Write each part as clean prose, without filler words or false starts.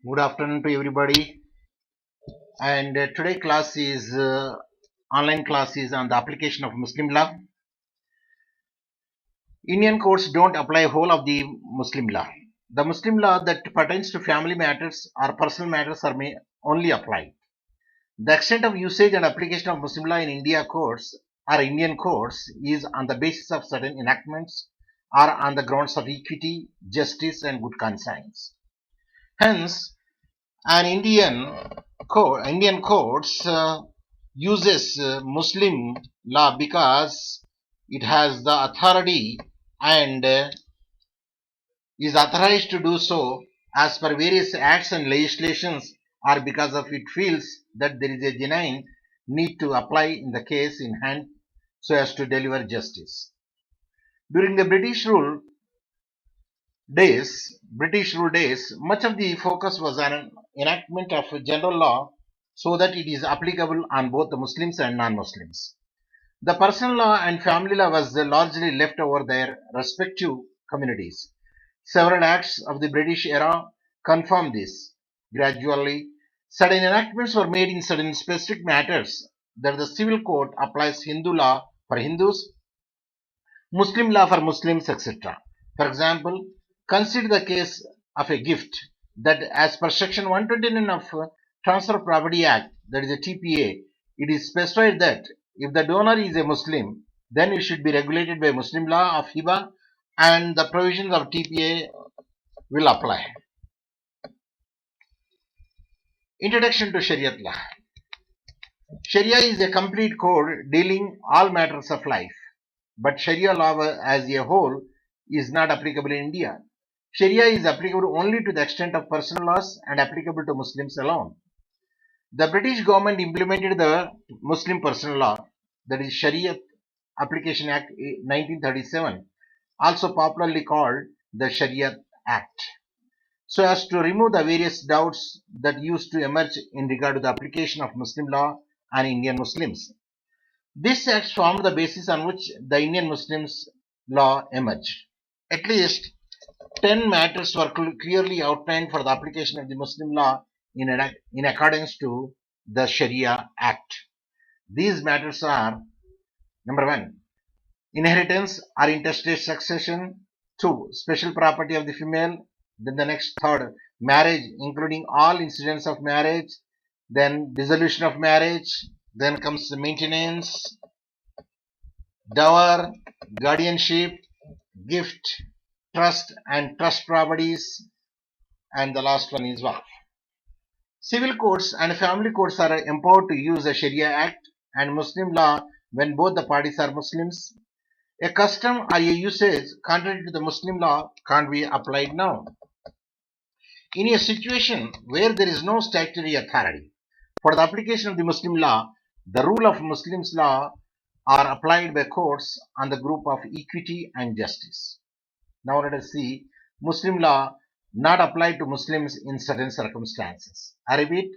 Good afternoon to everybody. And today class is online class is on the application of Muslim law. Indian courts don't apply whole of the Muslim law. The Muslim law that pertains to family matters or personal matters are only applied. The extent of usage and application of Muslim law in India courts or Indian courts is on the basis of certain enactments or on the grounds of equity, justice, and good conscience. Hence, an Indian courts uses Muslim law because it has the authority and is authorized to do so as per various acts and legislations, or because of it feels that there is a genuine need to apply in the case in hand so as to deliver justice. During the British rule days, much of the focus was on enactment of general law so that it is applicable on both the Muslims and non-Muslims. The personal law and family law was largely left over their respective communities. Several acts of the British era confirm this. Gradually, certain enactments were made in certain specific matters that the civil code applies Hindu law for Hindus, Muslim law for Muslims, etc. For example, consider the case of a gift that, as per Section 129 of Transfer of Property Act, that is a TPA, it is specified that if the donor is a Muslim, then it should be regulated by Muslim law of Hiba and the provisions of TPA will apply. Introduction to Shariat law. Sharia is a complete code dealing all matters of life. But Sharia law as a whole is not applicable in India. Sharia is applicable only to the extent of personal laws and applicable to Muslims alone. The British government implemented the Muslim Personal Law, that is Sharia Application Act 1937, also popularly called the Sharia Act, so as to remove the various doubts that used to emerge in regard to the application of Muslim law on Indian Muslims. This act formed the basis on which the Indian Muslims law emerged. At least 10 matters were clearly outlined for the application of the Muslim law in accordance to the Sharia Act. These matters are: number 1, inheritance or intestate succession; 2, special property of the female; then the next, third, marriage, including all incidents of marriage; then dissolution of marriage; then comes the maintenance, dower, guardianship, gift, trust and trust properties, and the last one is waqf. Civil courts and family courts are empowered to use the Sharia Act and Muslim law when both the parties are Muslims. A custom or a usage contrary to the Muslim law can't be applied now. In a situation where there is no statutory authority for the application of the Muslim law, the rule of Muslims law are applied by courts on the group of equity and justice. Now let us see Muslim law not applied to Muslims in certain circumstances. I repeat,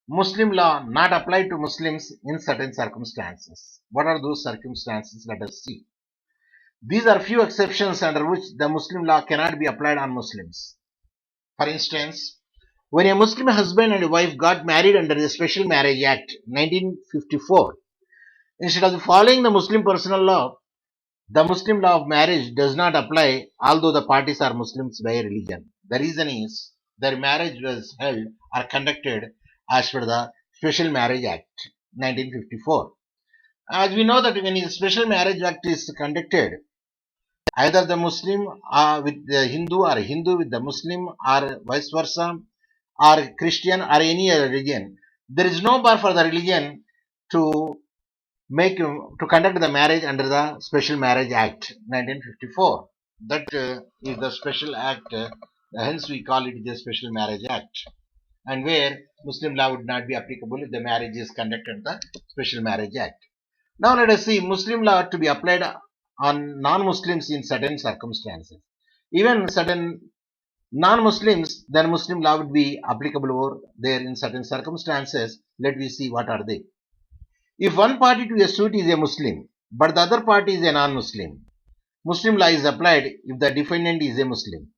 Muslim law not applied to Muslims in certain circumstances. What are those circumstances? Let us see. These are few exceptions under which the Muslim law cannot be applied on Muslims. For instance, when a Muslim husband and wife got married under the Special Marriage Act 1954, instead of following the Muslim personal law, the Muslim law of marriage does not apply although the parties are Muslims by religion. The reason is their marriage was held or conducted as per the Special Marriage Act 1954. As we know that when the Special Marriage Act is conducted, either the Muslim with the Hindu or Hindu with the Muslim or vice versa, or Christian or any other religion, there is no bar for the religion to conduct the marriage under the Special Marriage Act 1954. That is the special act, hence we call it the Special Marriage Act, and where Muslim law would not be applicable if the marriage is conducted under the Special Marriage Act. Now let us see Muslim law to be applied on non-Muslims in certain circumstances. Even certain non-Muslims, then Muslim law would be applicable over there in certain circumstances. Let me see what are they. If one party to a suit is a Muslim, but the other party is a non-Muslim, Muslim law is applied if the defendant is a Muslim.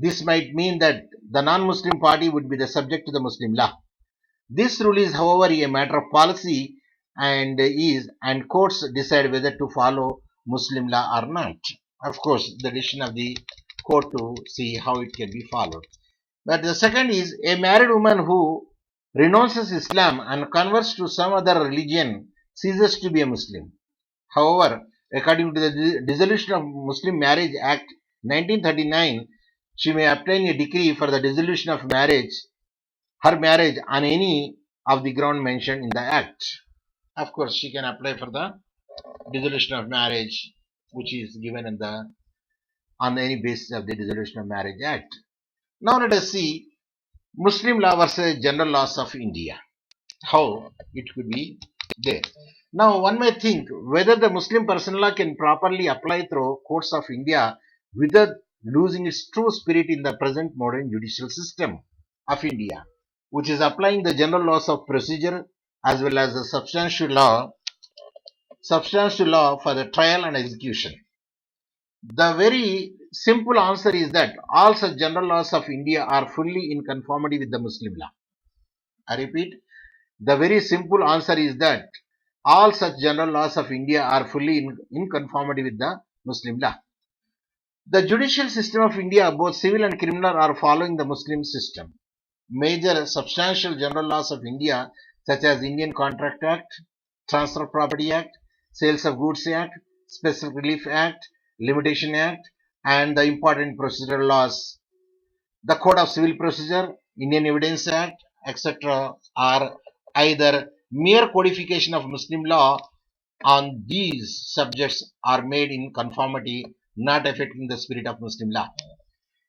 This might mean that the non-Muslim party would be the subject to the Muslim law. This rule is, however, a matter of policy and courts decide whether to follow Muslim law or not. Of course, the decision of the court to see how it can be followed. But the second is a married woman who renounces Islam and converts to some other religion ceases to be a Muslim. However, according to the Dissolution of Muslim Marriage Act 1939, she may obtain a decree for the dissolution of her marriage on any of the ground mentioned in the Act. Of course, she can apply for the dissolution of marriage, which is given on any basis of the Dissolution of Marriage Act. Now let us see Muslim law versus general laws of India. How it could be there. Now one may think whether the Muslim personal law can properly apply through courts of India without losing its true spirit in the present modern judicial system of India, which is applying the general laws of procedure as well as the substantial law for the trial and execution. The very simple answer is that all such general laws of India are fully in conformity with the Muslim law. I repeat, the very simple answer is that all such general laws of India are fully in conformity with the Muslim law. The judicial system of India, both civil and criminal, are following the Muslim system. Major substantial general laws of India, such as Indian Contract Act, Transfer of Property Act, Sales of Goods Act, Special Relief Act, Limitation Act, and the important procedural laws, the Code of Civil Procedure, Indian Evidence Act, etc., are either mere codification of Muslim law on these subjects are made in conformity, not affecting the spirit of Muslim law.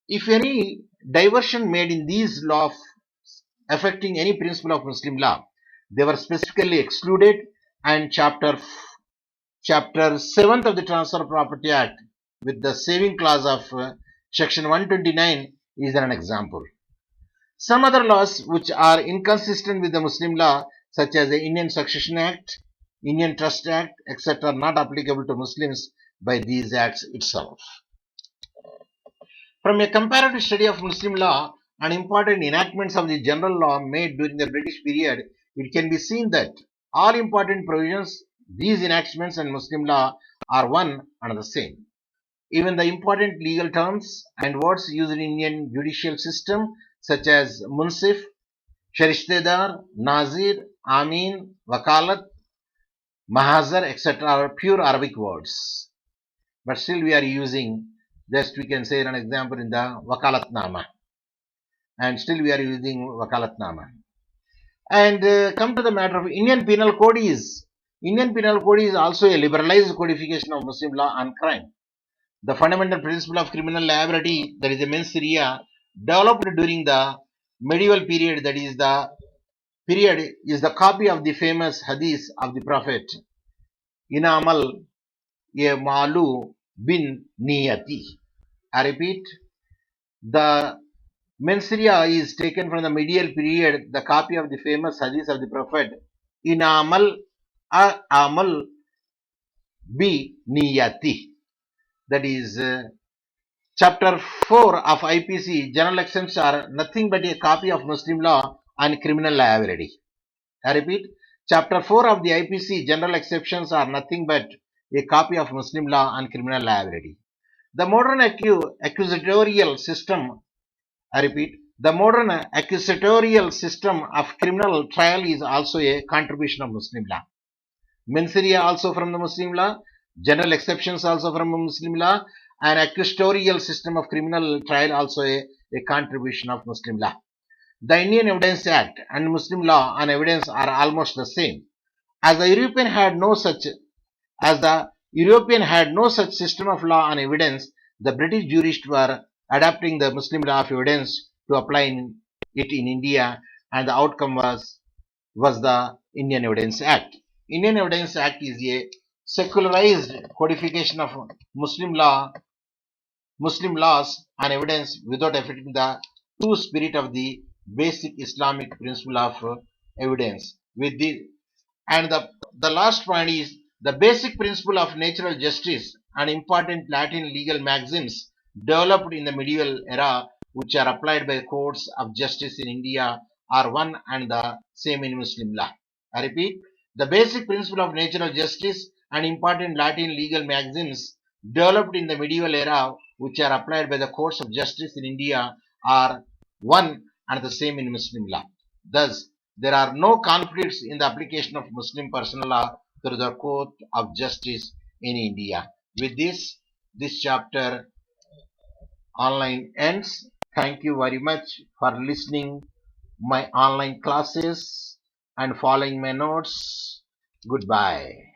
If any diversion made in these laws affecting any principle of Muslim law, they were specifically excluded, and chapter 7th of the Transfer of Property Act with the saving clause of section 129 is an example. Some other laws which are inconsistent with the Muslim law, such as the Indian Succession Act, Indian Trust Act, etc., are not applicable to Muslims by these acts itself. From a comparative study of Muslim law and important enactments of the general law made during the British period, it can be seen that all important provisions, these enactments and Muslim law are one and the same. Even the important legal terms and words used in Indian judicial system, such as Munsif, Sharishtedar, Nazir, Amin, Wakalat, Mahazar, etc., are pure Arabic words. But still we are using, just we can say an example in the Wakalatnama. And still we are using Wakalatnama. And come to the matter of Indian Penal Code is also a liberalized codification of Muslim law on crime. The fundamental principle of criminal liability, that is the mens rea, developed during the medieval period, that is the period is the copy of the famous hadith of the Prophet, Inamal ye malu bin niyati. I repeat, the mens rea is taken from the medieval period, the copy of the famous hadith of the Prophet, Inamal amal bi niyati. That is chapter 4 of IPC, general exemptions are nothing but a copy of Muslim law on criminal liability. I repeat, chapter 4 of the IPC, general exceptions are nothing but a copy of Muslim law on criminal liability. The modern accusatorial system, I repeat, the modern accusatorial system of criminal trial is also a contribution of Muslim law. Mens rea also from the Muslim law, general exceptions also from Muslim law, and accusatorial system of criminal trial also a contribution of Muslim law. The Indian Evidence Act and Muslim law on evidence are almost the same. As the European had no such system of law on evidence, the British jurists were adapting the Muslim law of evidence to apply it in India, and the outcome was the Indian Evidence Act. Indian Evidence Act is a secularized codification of Muslim laws on evidence without affecting the true spirit of the basic Islamic principle of evidence. The last point is the basic principle of natural justice and important Latin legal maxims developed in the medieval era which are applied by courts of justice in India are one and the same in Muslim law. I repeat, the basic principle of natural justice and important Latin legal maxims developed in the medieval era, which are applied by the courts of justice in India, are one and the same in Muslim law. Thus, there are no conflicts in the application of Muslim personal law through the court of justice in India. With this chapter online ends. Thank you very much for listening my online classes and following my notes. Goodbye.